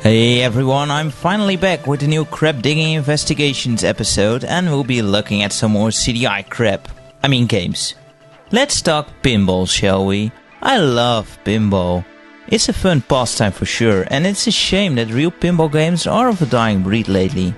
Hey everyone, I'm finally back with a new crap digging investigations episode and we'll be looking at some more CDI crap. I mean games. Let's talk pinball, shall we? I love pinball. It's a fun pastime for sure, and it's a shame that real pinball games are of a dying breed lately.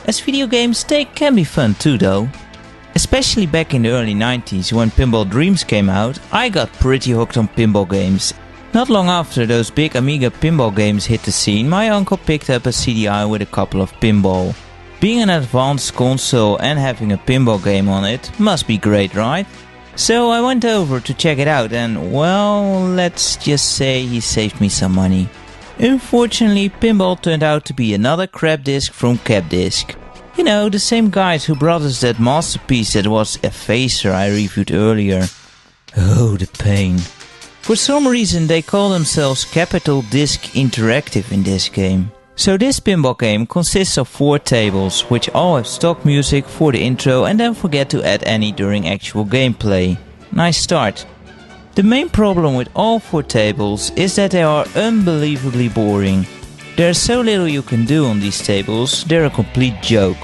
As video games, they can be fun too though. Especially back in the early 90s when Pinball Dreams came out, I got pretty hooked on pinball games. Not long after those big Amiga pinball games hit the scene, my uncle picked up a CDI with a couple of pinball. Being an advanced console and having a pinball game on it must be great, right? So I went over to check it out and, well, let's just say he saved me some money. Unfortunately, pinball turned out to be another crap disc from Capdisc. You know, the same guys who brought us that masterpiece that was a phaser I reviewed earlier. Oh, the pain. For some reason they call themselves Capital Disc Interactive in this game. So this pinball game consists of 4 tables, which all have stock music for the intro and don't forget to add any during actual gameplay. Nice start. The main problem with all 4 tables is that they are unbelievably boring. There's so little you can do on these tables, they're a complete joke.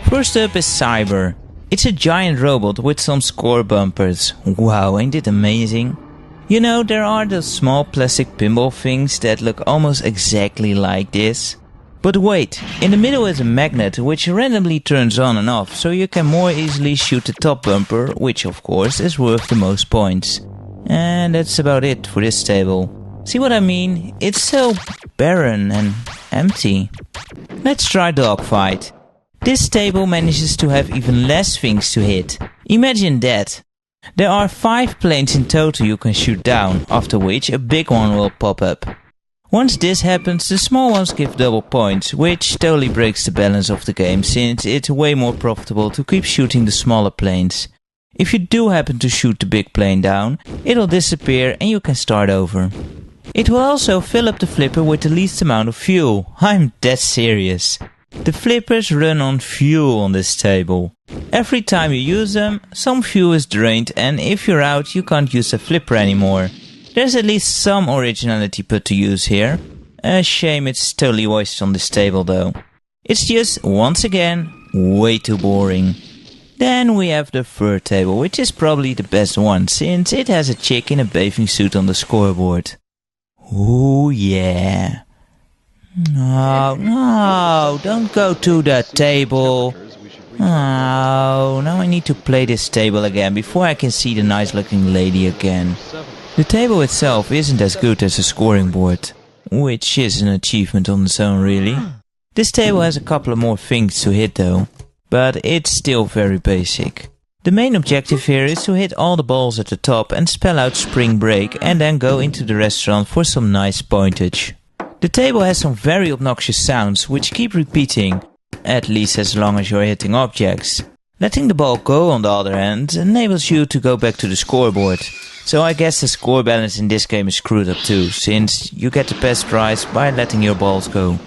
First up is Cyber. It's a giant robot with some score bumpers. Wow, ain't it amazing? You know, there are those small plastic pinball things that look almost exactly like this. But wait, in the middle is a magnet which randomly turns on and off, so you can more easily shoot the top bumper, which of course is worth the most points. And that's about it for this table. See what I mean? It's so barren and empty. Let's try Dogfight. This table manages to have even less things to hit. Imagine that. There are 5 planes in total you can shoot down, after which a big one will pop up. Once this happens, the small ones give double points, which totally breaks the balance of the game since it's way more profitable to keep shooting the smaller planes. If you do happen to shoot the big plane down, it'll disappear and you can start over. It will also fill up the flipper with the least amount of fuel. I'm dead serious. The flippers run on fuel on this table. Every time you use them, some fuel is drained and if you're out you can't use the flipper anymore. There's at least some originality put to use here. A shame it's totally wasted on this table though. It's just, once again, way too boring. Then we have the third table, which is probably the best one since it has a chick in a bathing suit on the scoreboard. Ooh yeah. No, don't go to that table. Oh, now I need to play this table again before I can see the nice looking lady again. The table itself isn't as good as the scoring board, which is an achievement on its own really. This table has a couple of more things to hit though, but it's still very basic. The main objective here is to hit all the balls at the top and spell out Spring Break and then go into the restaurant for some nice pointage. The table has some very obnoxious sounds which keep repeating, at least as long as you're hitting objects. Letting the ball go on the other hand enables you to go back to the scoreboard. So I guess the score balance in this game is screwed up too, since you get the best prize by letting your balls go.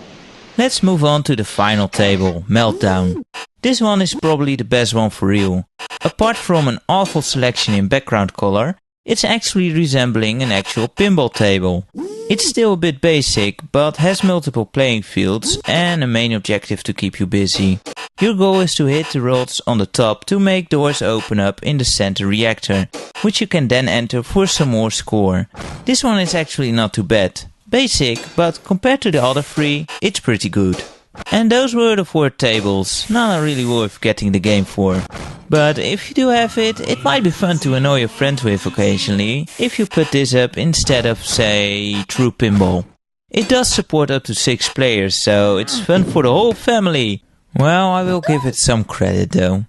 Let's move on to the final table, Meltdown. This one is probably the best one for real. Apart from an awful selection in background color, it's actually resembling an actual pinball table. It's still a bit basic, but has multiple playing fields and a main objective to keep you busy. Your goal is to hit the rods on the top to make doors open up in the center reactor, which you can then enter for some more score. This one is actually not too bad. Basic, but compared to the other 3, it's pretty good. And those were the 4 tables, none are really worth getting the game for. But if you do have it, it might be fun to annoy your friends with occasionally, if you put this up instead of, say, True Pinball. It does support up to 6 players, so it's fun for the whole family. Well, I will give it some credit though.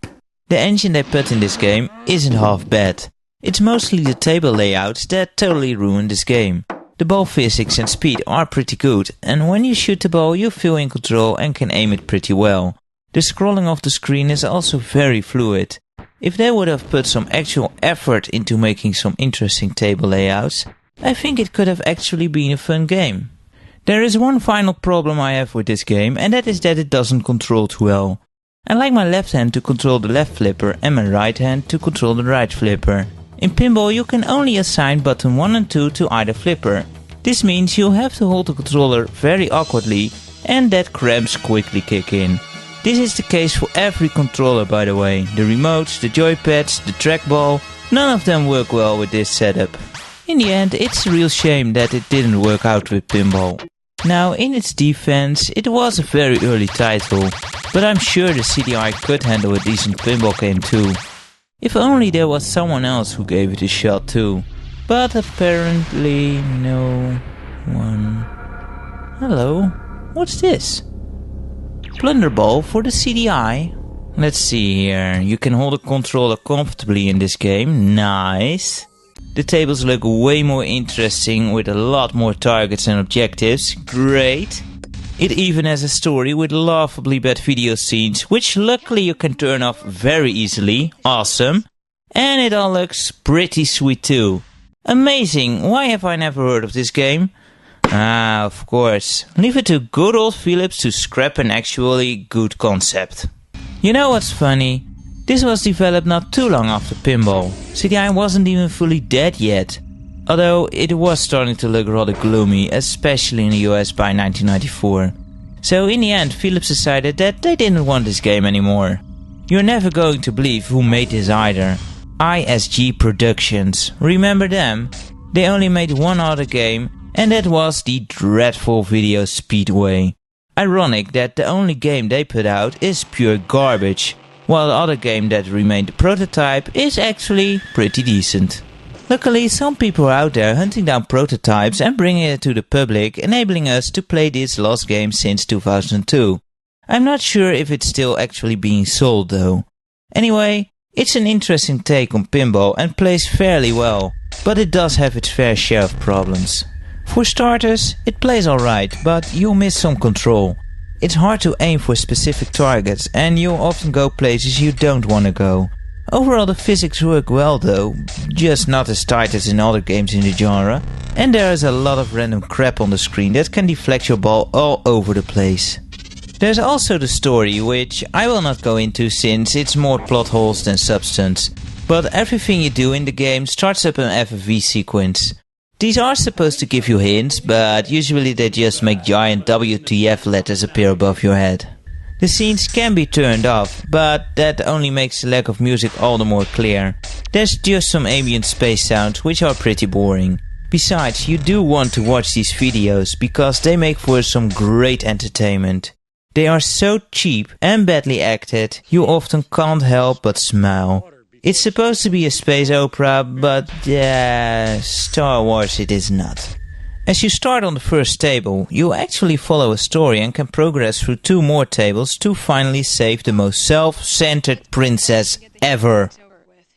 The engine they put in this game isn't half bad. It's mostly the table layouts that totally ruin this game. The ball physics and speed are pretty good, and when you shoot the ball you feel in control and can aim it pretty well. The scrolling of the screen is also very fluid. If they would have put some actual effort into making some interesting table layouts, I think it could have actually been a fun game. There is one final problem I have with this game, and that is that it doesn't control too well. I like my left hand to control the left flipper and my right hand to control the right flipper. In pinball you can only assign button 1 and 2 to either flipper. This means you'll have to hold the controller very awkwardly and that cramps quickly kick in. This is the case for every controller, by the way. The remotes, the joypads, the trackball, none of them work well with this setup. In the end, it's a real shame that it didn't work out with pinball. Now, in its defense, it was a very early title, but I'm sure the CDI could handle a decent pinball game too. If only there was someone else who gave it a shot too. But apparently no one. Hello, what's this? Blunder Ball for the CDI? Let's see here, you can hold a controller comfortably in this game, nice. The tables look way more interesting with a lot more targets and objectives, great. It even has a story with laughably bad video scenes, which luckily you can turn off very easily, awesome. And it all looks pretty sweet too. Amazing, why have I never heard of this game? Ah, of course. Leave it to good old Philips to scrap an actually good concept. You know what's funny? This was developed not too long after pinball. CDI wasn't even fully dead yet. Although it was starting to look rather gloomy, especially in the US by 1994. So in the end, Philips decided that they didn't want this game anymore. You're never going to believe who made this either. ISG Productions. Remember them? They only made one other game, and that was the dreadful Video Speedway. Ironic that the only game they put out is pure garbage, while the other game that remained a prototype is actually pretty decent. Luckily, some people are out there hunting down prototypes and bringing it to the public, enabling us to play this lost game since 2002. I'm not sure if it's still actually being sold though. Anyway, it's an interesting take on pinball and plays fairly well, but it does have its fair share of problems. For starters, it plays alright, but you'll miss some control. It's hard to aim for specific targets and you'll often go places you don't want to go. Overall the physics work well though, just not as tight as in other games in the genre, and there is a lot of random crap on the screen that can deflect your ball all over the place. There's also the story, which I will not go into since it's more plot holes than substance, but everything you do in the game starts up an FFV sequence. These are supposed to give you hints, but usually they just make giant WTF letters appear above your head. The scenes can be turned off, but that only makes the lack of music all the more clear. There's just some ambient space sounds which are pretty boring. Besides, you do want to watch these videos because they make for some great entertainment. They are so cheap and badly acted, you often can't help but smile. It's supposed to be a space opera, but Star Wars it is not. As you start on the first table, you actually follow a story and can progress through 2 more tables to finally save the most self-centered princess ever.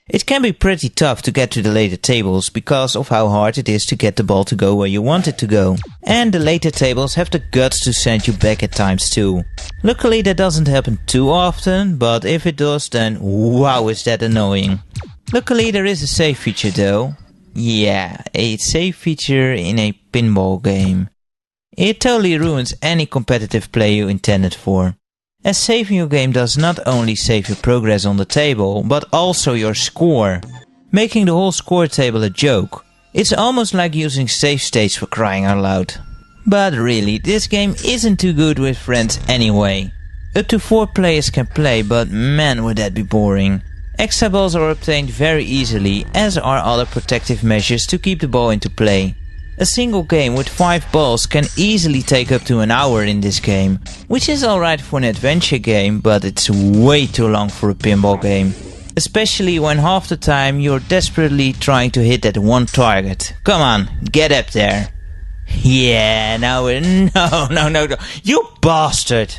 It can be pretty tough to get to the later tables because of how hard it is to get the ball to go where you want it to go. And the later tables have the guts to send you back at times too. Luckily that doesn't happen too often, but if it does then wow is that annoying. Luckily there is a save feature though. Yeah, a save feature in a pinball game. It totally ruins any competitive play you intended for. As saving your game does not only save your progress on the table, but also your score, making the whole score table a joke. It's almost like using save states for crying out loud. But really, this game isn't too good with friends anyway. Up to 4 players can play, but man would that be boring. Extra balls are obtained very easily, as are other protective measures to keep the ball into play. A single game with 5 balls can easily take up to an hour in this game, which is alright for an adventure game, but it's way too long for a pinball game. Especially when half the time you're desperately trying to hit that one target. Come on, get up there. Yeah, now no, you bastard!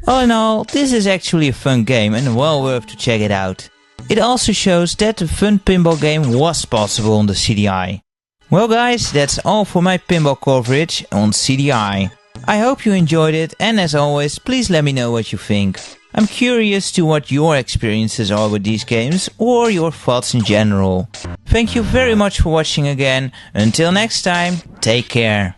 All in all, this is actually a fun game and well worth to check it out. It also shows that a fun pinball game was possible on the CDI. Well guys, that's all for my pinball coverage on CDI. I hope you enjoyed it and as always, please let me know what you think. I'm curious to what your experiences are with these games or your thoughts in general. Thank you very much for watching again. Until next time, take care.